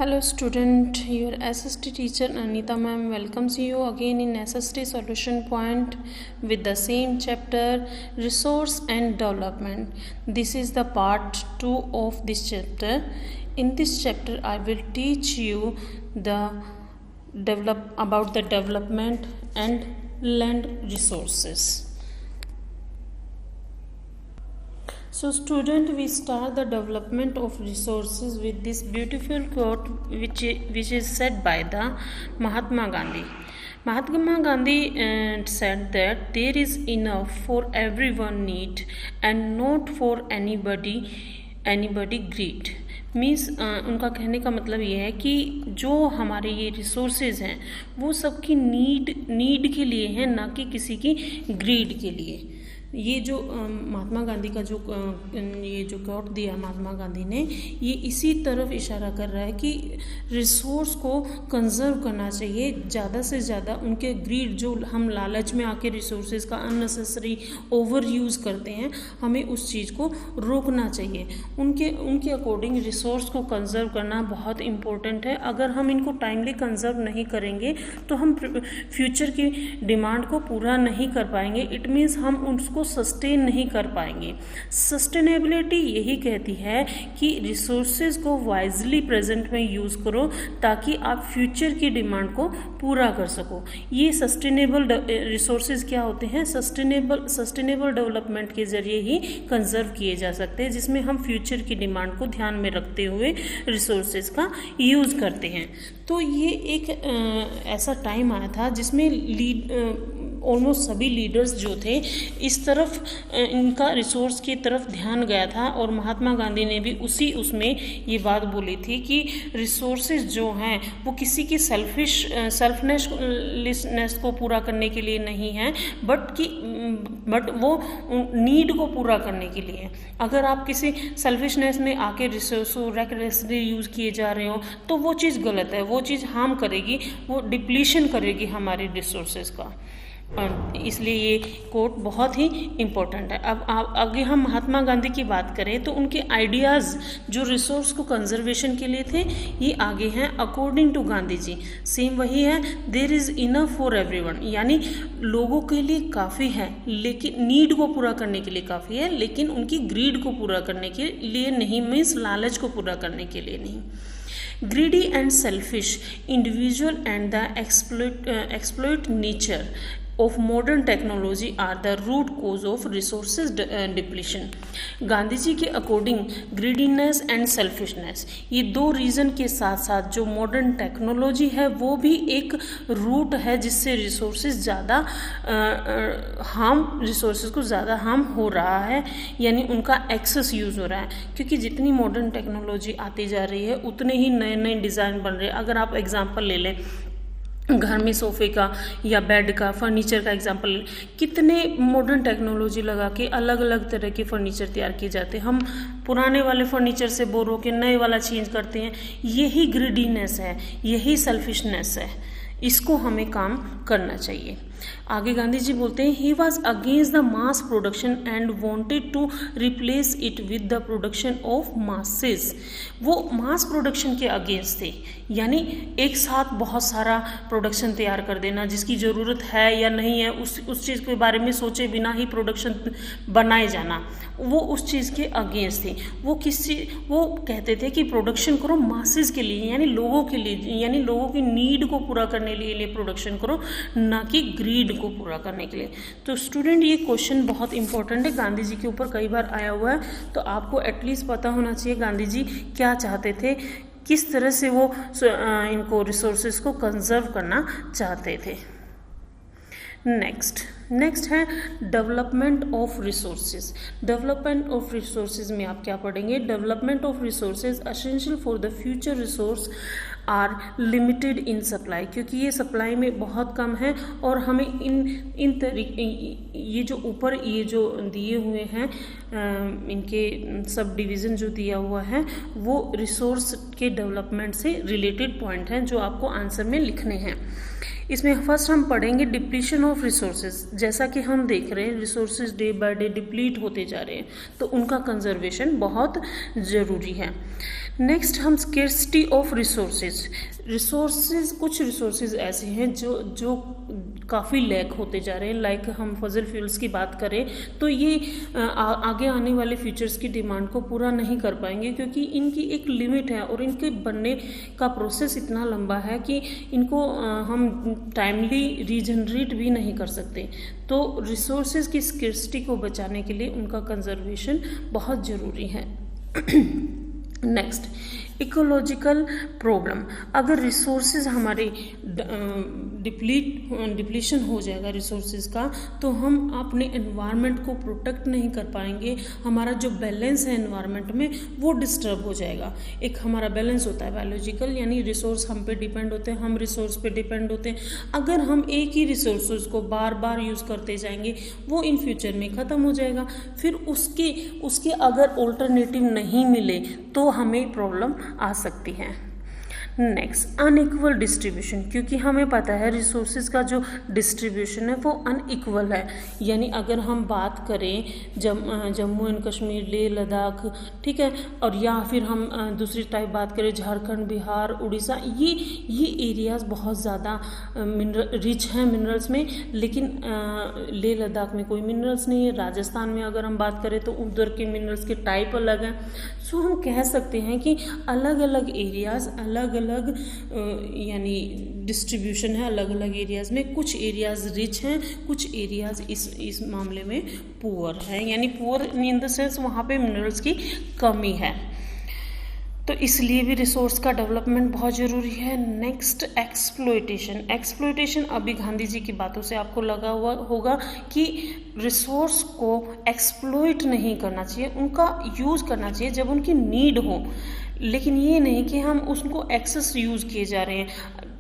Hello student, your SST teacher Anita ma'am welcomes you again in SST solution point with the same chapter resource and development. This is the part 2 of this chapter. In this chapter I will teach you about the development and land resources. So student, we start the development of resources with this beautiful quote which is said by the Mahatma Gandhi. Mahatma Gandhi said that there is enough for everyone need and not for anybody greed. Means उनका कहने का मतलब ये है कि जो हमारे ये रिसोर्सेज हैं वो सबकी नीड के लिए हैं, ना कि किसी की ग्रीड के लिए. ये जो महात्मा गांधी का ये जो कोट दिया महात्मा गांधी ने, ये इसी तरफ इशारा कर रहा है कि रिसोर्स को कंजर्व करना चाहिए ज़्यादा से ज़्यादा. उनके ग्रीड, जो हम लालच में आके रिसोर्सेज का अननेसेसरी ओवर यूज़ करते हैं, हमें उस चीज़ को रोकना चाहिए. उनके अकॉर्डिंग रिसोर्स को कंजर्व करना बहुत इम्पोर्टेंट है. अगर हम इनको टाइमली कंजर्व नहीं करेंगे तो हम फ्यूचर की डिमांड को पूरा नहीं कर पाएंगे. इट मीन्स हम उसको सस्टेन नहीं कर पाएंगे. सस्टेनेबिलिटी यही कहती है कि रिसोर्सेज को वाइजली प्रेजेंट में यूज करो ताकि आप फ्यूचर की डिमांड को पूरा कर सको. ये सस्टेनेबल रिसोर्सेज क्या होते हैं? सस्टेनेबल डेवलपमेंट के जरिए ही कंजर्व किए जा सकते हैं, जिसमें हम फ्यूचर की डिमांड को ध्यान में रखते हुए रिसोर्सेज का यूज करते हैं. तो ये एक ऐसा टाइम आया था जिसमें ऑलमोस्ट सभी लीडर्स जो थे इस तरफ इनका रिसोर्स की तरफ ध्यान गया था, और महात्मा गांधी ने भी उसमें ये बात बोली थी कि रिसोर्सेज जो हैं वो किसी की सेल्फनेस को पूरा करने के लिए नहीं है, बट वो नीड को पूरा करने के लिए. अगर आप किसी सेल्फिशनेस में आके रिसोर्स को रेकलेसली यूज़ किए जा रहे हो तो वो चीज़ गलत है. वो चीज़ हार्म करेगी, वो डिप्लीशन करेगी हमारे रिसोर्सेज का. इसलिए ये कोट बहुत ही इम्पोर्टेंट है. अब आगे हम महात्मा गांधी की बात करें तो उनके आइडियाज़ जो रिसोर्स को कंजर्वेशन के लिए थे, ये आगे हैं. According to Gandhi ji same वही है, there is enough for everyone, यानी लोगों के लिए काफ़ी है, लेकिन नीड को पूरा करने के लिए काफ़ी है, लेकिन उनकी ग्रीड को पूरा करने के लिए नहीं, मीन्स लालच को पूरा करने के लिए नहीं. Greedy and selfish individual and the exploit nature of modern technology are the root cause of resources depletion. Gandhi ji के अकॉर्डिंग ग्रीडीनेस एंड सेल्फिशनेस, ये दो रीज़न के साथ साथ जो मॉडर्न टेक्नोलॉजी है वो भी एक रूट है जिससे रिसोर्सेज को ज़्यादा हार्म हो रहा है, यानी उनका एक्सेस यूज़ हो रहा है. क्योंकि जितनी मॉडर्न टेक्नोलॉजी आती जा रही है उतने ही नए नए डिज़ाइन बन रहे हैं. अगर आप एग्जांपल ले लें घर में सोफे का या बेड का, फर्नीचर का एग्जांपल, कितने मॉडर्न टेक्नोलॉजी लगा के अलग अलग तरह के फर्नीचर तैयार किए जाते हैं. हम पुराने वाले फर्नीचर से बोर होकर नए वाला चेंज करते हैं. यही ग्रीडीनेस है, यही सेल्फिशनेस है. इसको हमें काम करना चाहिए. आगे गांधी जी बोलते हैं, he was against the mass production and wanted to replace it with the production of masses. वो मास प्रोडक्शन के अगेंस्ट थे, यानी एक साथ बहुत सारा प्रोडक्शन तैयार कर देना, जिसकी ज़रूरत है या नहीं है उस चीज़ के बारे में सोचे बिना ही प्रोडक्शन बनाए जाना, वो उस चीज़ के अगेंस्ट थे. वो कहते थे कि प्रोडक्शन करो मासेस के लिए, यानी लोगों के लिए, यानी लोगों की नीड को पूरा करने के लिए प्रोडक्शन करो, ना कि ग्रीड को पूरा करने के लिए. तो स्टूडेंट, ये क्वेश्चन बहुत इंपॉर्टेंट है, गांधी जी के ऊपर कई बार आया हुआ है, तो आपको एटलीस्ट पता होना चाहिए गांधी जी क्या चाहते थे, किस तरह से वो इनको रिसोर्सेज को कंजर्व करना चाहते थे. नेक्स्ट है development of resources. Development of resources में आप क्या पढ़ेंगे? Development of resources essential for the future resource are limited in supply, क्योंकि ये सप्लाई में बहुत कम है और हमें इन तरीके, ये जो ऊपर ये जो दिए हुए हैं इनके सब डिवीज़न जो दिया हुआ है वो रिसोर्स के डेवलपमेंट से रिलेटेड पॉइंट हैं जो आपको आंसर में लिखने हैं. इसमें फर्स्ट हम पढ़ेंगे डिप्लीशन ऑफ रिसोर्सेज। जैसा कि हम देख रहे हैं resources day by day deplete होते जा रहे हैं, तो उनका कंजर्वेशन बहुत ज़रूरी है। नेक्स्ट हम स्केर्सिटी ऑफ रिसोर्सेज कुछ रिसोर्सेज ऐसे हैं जो काफ़ी लैक होते जा रहे हैं। लाइक हम फजल फ्यूल्स की बात करें तो ये आगे आने वाले फ्यूचर्स की डिमांड को पूरा नहीं कर पाएंगे, क्योंकि इनकी एक लिमिट है और इनके बनने का प्रोसेस इतना लंबा है कि इनको हम टाइमली रीजनरेट भी नहीं कर सकते। तो रिसोर्सेज की स्केर्सिटी को बचाने के लिए उनका कंजर्वेशन बहुत ज़रूरी है। Next ecological problem. अगर रिसोर्सेज हमारे डिप्लीशन हो जाएगा रिसोर्सेज का, तो हम अपने एनवायरनमेंट को प्रोटेक्ट नहीं कर पाएंगे। हमारा जो बैलेंस है एनवायरनमेंट में वो डिस्टर्ब हो जाएगा। एक हमारा बैलेंस होता है बायोलॉजिकल, यानी रिसोर्स हम पे डिपेंड होते हैं, हम रिसोर्स पे डिपेंड होते हैं। अगर हम एक ही रिसोर्सेज को बार बार यूज़ करते जाएंगे वो इन फ्यूचर में ख़त्म हो जाएगा। फिर उसके अगर ऑल्टरनेटिव नहीं मिले तो हमें प्रॉब्लम आ सकती है। नेक्स्ट अनइक्वल डिस्ट्रीब्यूशन, क्योंकि हमें पता है रिसोर्सेज का जो डिस्ट्रीब्यूशन है वो अनइक्वल है। यानी अगर हम बात करें जम्मू एंड कश्मीर, लेह लद्दाख, ठीक है, और या फिर हम दूसरी टाइप बात करें झारखंड, बिहार, उड़ीसा, ये एरियाज़ बहुत ज़्यादा रिच हैं मिनरल्स में, लेकिन लेह लद्दाख में कोई मिनरल्स नहीं है। राजस्थान में अगर हम बात करें तो उधर के मिनरल्स के टाइप अलग हैं। सो हम कह सकते हैं कि अलग अलग एरियाज़ अलग यानी डिस्ट्रीब्यूशन है अलग अलग एरियाज़ में। कुछ एरियाज़ रिच हैं, कुछ एरियाज़ इस मामले में पुअर है, यानी पुअर इन द सेंस वहाँ पे मिनरल्स की कमी है। तो इसलिए भी रिसोर्स का डेवलपमेंट बहुत ज़रूरी है। नेक्स्ट एक्सप्लॉयटेशन अभी गांधी जी की बातों से आपको लगा हुआ होगा कि रिसोर्स को एक्सप्लॉयट नहीं करना चाहिए, उनका यूज़ करना चाहिए जब उनकी नीड हो, लेकिन ये नहीं कि हम उसको एक्सेस यूज़ किए जा रहे हैं।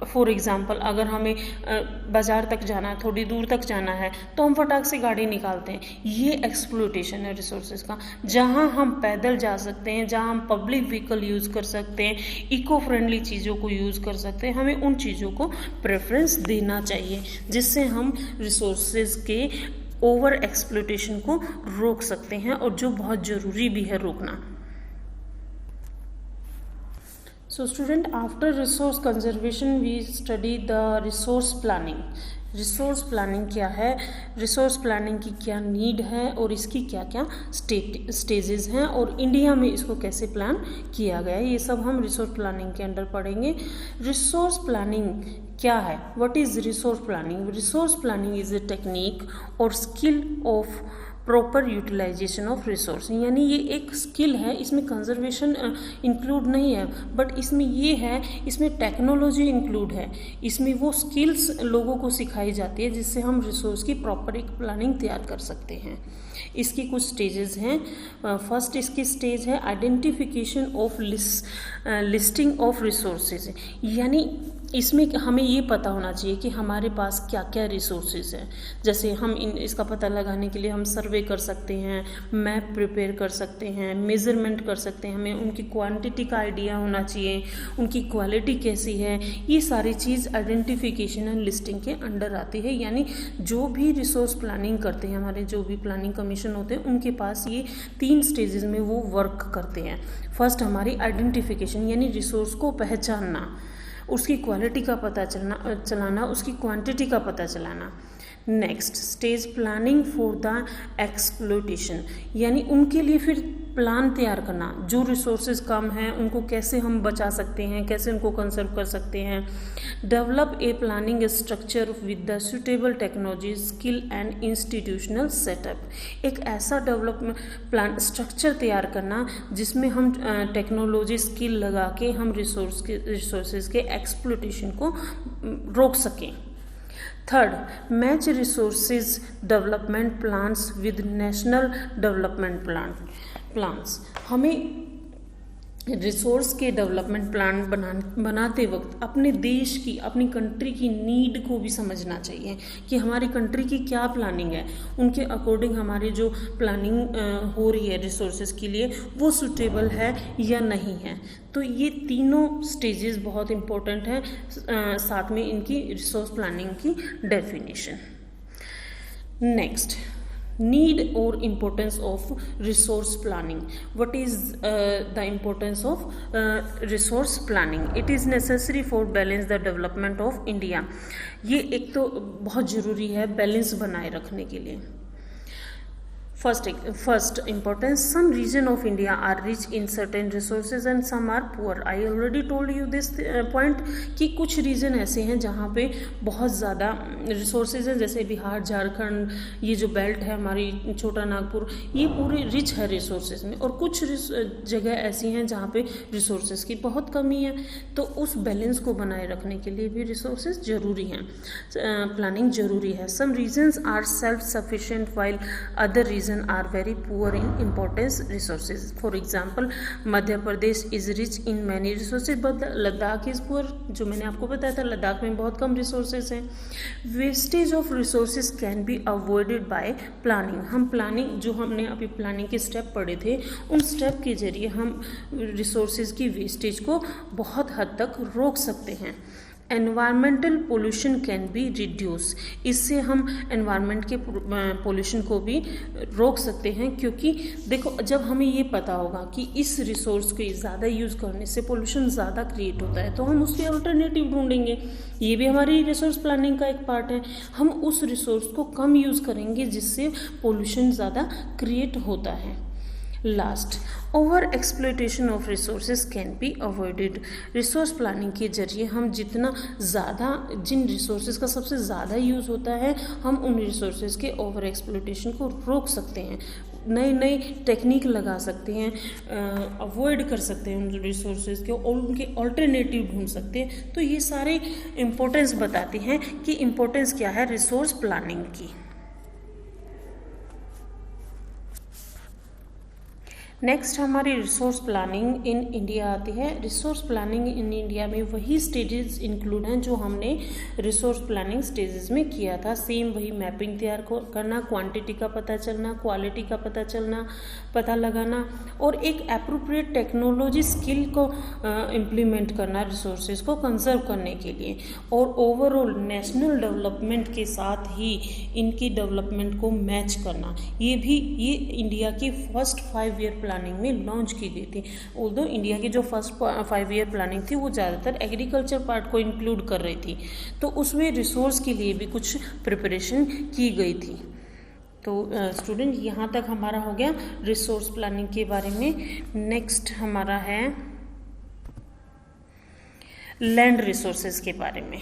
फॉर एग्ज़ाम्पल अगर हमें बाज़ार तक जाना है, थोड़ी दूर तक जाना है, तो हम फटाक से गाड़ी निकालते हैं। ये एक्सप्लॉयटेशन है रिसोर्सेज का। जहाँ हम पैदल जा सकते हैं, जहाँ हम पब्लिक व्हीकल यूज़ कर सकते हैं, इको फ्रेंडली चीज़ों को यूज़ कर सकते हैं, हमें उन चीज़ों को प्रेफरेंस देना चाहिए, जिससे हम रिसोर्सेज के ओवर एक्सप्लॉयटेशन को रोक सकते हैं, और जो बहुत ज़रूरी भी है रोकना। So student, after resource conservation we study the resource planning. Resource planning क्या है, रिसोर्स प्लानिंग की क्या नीड है और इसकी क्या क्या स्टेजेस हैं, और इंडिया में इसको कैसे प्लान किया गया है, ये सब हम रिसोर्स प्लानिंग के अंडर पढ़ेंगे। रिसोर्स प्लानिंग क्या है, what is resource planning? Resource planning is a technique और skill of proper utilization of resource, यानी ये एक स्किल है, इसमें कंजर्वेशन इंक्लूड नहीं है, बट इसमें ये है, इसमें टेक्नोलॉजी इंक्लूड है, इसमें वो स्किल्स लोगों को सिखाई जाती है जिससे हम रिसोर्स की प्रॉपर एक प्लानिंग तैयार कर सकते हैं। इसकी कुछ स्टेजेस हैं। फर्स्ट इसकी स्टेज है identification of listing of resources, यानी इसमें हमें ये पता होना चाहिए कि हमारे पास क्या क्या रिसोर्सेज हैं। जैसे हम इसका पता लगाने के लिए हम सर्वे कर सकते हैं, मैप प्रिपेयर कर सकते हैं, मेज़रमेंट कर सकते हैं, हमें उनकी क्वांटिटी का आइडिया होना चाहिए, उनकी क्वालिटी कैसी है, ये सारी चीज़ आइडेंटिफिकेशन एंड लिस्टिंग के अंडर आती है। यानी जो भी रिसोर्स प्लानिंग करते हैं, हमारे जो भी प्लानिंग कमीशन होते हैं, उनके पास ये 3 स्टेजेस में वो वर्क करते हैं। फर्स्ट हमारी आइडेंटिफिकेशन, यानी रिसोर्स को पहचानना, उसकी क्वालिटी का पता चलाना, उसकी क्वांटिटी का पता चलाना। Next stage planning for the exploitation, यानी उनके लिए फिर प्लान तैयार करना, जो रिसोर्सेज कम हैं उनको कैसे हम बचा सकते हैं, कैसे उनको कंजर्व कर सकते हैं। Develop a planning structure with the suitable technology skill and institutional setup, एक ऐसा डेवलपमेंट प्लान स्ट्रक्चर तैयार करना जिसमें हम टेक्नोलॉजी स्किल लगा के हम रिसोर्सेज के एक्सप्लॉयटेशन को रोक सकें। Third, match resources development plans with national development plans, हमें रिसोर्स के डेवलपमेंट प्लान बनाते वक्त अपने देश की, अपनी कंट्री की नीड को भी समझना चाहिए कि हमारी कंट्री की क्या प्लानिंग है, उनके अकॉर्डिंग हमारी जो प्लानिंग हो रही है रिसोर्सेज के लिए वो सूटेबल है या नहीं है। तो ये तीनों स्टेजेस बहुत इम्पोर्टेंट हैं, साथ में इनकी रिसोर्स प्लानिंग की definition. Next, need or importance of resource planning. What is the importance of resource planning? It is necessary for balance the development of India. ये एक तो बहुत ज़रूरी है बैलेंस बनाए रखने के लिए। First importance, some region of India are rich in certain resources and some are poor. I already told you this point कि कुछ रीजन ऐसे हैं जहाँ पे बहुत ज़्यादा रिसोर्सेज हैं, जैसे बिहार, झारखंड, ये जो बेल्ट है हमारी, छोटा नागपुर, ये पूरे रिच है रिसोर्सेज में, और कुछ जगह ऐसी हैं जहाँ पे रिसोर्सेज की बहुत कमी है। तो उस बैलेंस को बनाए रखने के लिए भी रिसोर्सेज ज़रूरी हैं, प्लानिंग ज़रूरी है। Some regions are self sufficient while other region are very poor in importance resources. For example, Madhya Pradesh is rich in many resources but Ladakh is poor. जो मैंने आपको बताया था, लद्दाख में बहुत कम रिसोर्सेज हैं। Wastage of resources can be avoided by planning. हम planning, जो हमने अभी प्लानिंग के स्टेप पढ़े थे, उन स्टेप के जरिए हम रिसोर्सेज की वेस्टेज को बहुत हद तक रोक सकते हैं। Environmental pollution can be reduce, इससे हम एनवायरमेंट के पोल्यूशन को भी रोक सकते हैं, क्योंकि देखो जब हमें ये पता होगा कि इस रिसोर्स को ज़्यादा यूज़ करने से पोल्यूशन ज़्यादा क्रिएट होता है तो हम उसके अल्टरनेटिव ढूंढेंगे। ये भी हमारी रिसोर्स प्लानिंग का एक पार्ट है। हम उस रिसोर्स को कम यूज़ करेंगे जिससे पोल्यूशन ज़्यादा क्रिएट होता है। Last, over exploitation of resources can be avoided. Resource planning के जरिए हम जितना ज़्यादा, जिन रिसोर्सेज का सबसे ज़्यादा यूज़ होता है, हम उन रिसोर्सेज के ओवर एक्सप्लॉयटेशन को रोक सकते हैं, नई नई टेक्निक लगा सकते हैं, अवॉइड कर सकते हैं उन रिसोर्सेज को और उनके ऑल्टरनेटिव ढूंढ सकते हैं। तो ये सारे इम्पोर्टेंस बताते हैं कि इम्पोर्टेंस क्या है रिसोर्स प्लानिंग की। नेक्स्ट हमारी रिसोर्स प्लानिंग इन इंडिया आती है। रिसोर्स प्लानिंग इन इंडिया में वही स्टेजेस इंक्लूड हैं जो हमने रिसोर्स प्लानिंग स्टेजेस में किया था। सेम वही मैपिंग तैयार करना, क्वांटिटी का पता चलना, क्वालिटी का पता लगाना और एक एप्रोप्रिएट टेक्नोलॉजी स्किल को इम्प्लीमेंट करना रिसोर्सेज को कंजर्व करने के लिए, और ओवरऑल नेशनल डेवलपमेंट के साथ ही इनकी डेवलपमेंट को मैच करना। ये इंडिया की फर्स्ट 5 ईयर प्लानिंग में लॉन्च की गई थी। ऑल्दो इंडिया की जो फर्स्ट 5 ईयर प्लानिंग थी वो ज़्यादातर एग्रीकल्चर पार्ट को इंक्लूड कर रही थी, तो उसमें रिसोर्स के लिए भी कुछ प्रिपरेशन की गई थी। तो स्टूडेंट यहाँ तक हमारा हो गया रिसोर्स प्लानिंग के बारे में। नेक्स्ट हमारा है लैंड रिसोर्सेज के बारे में।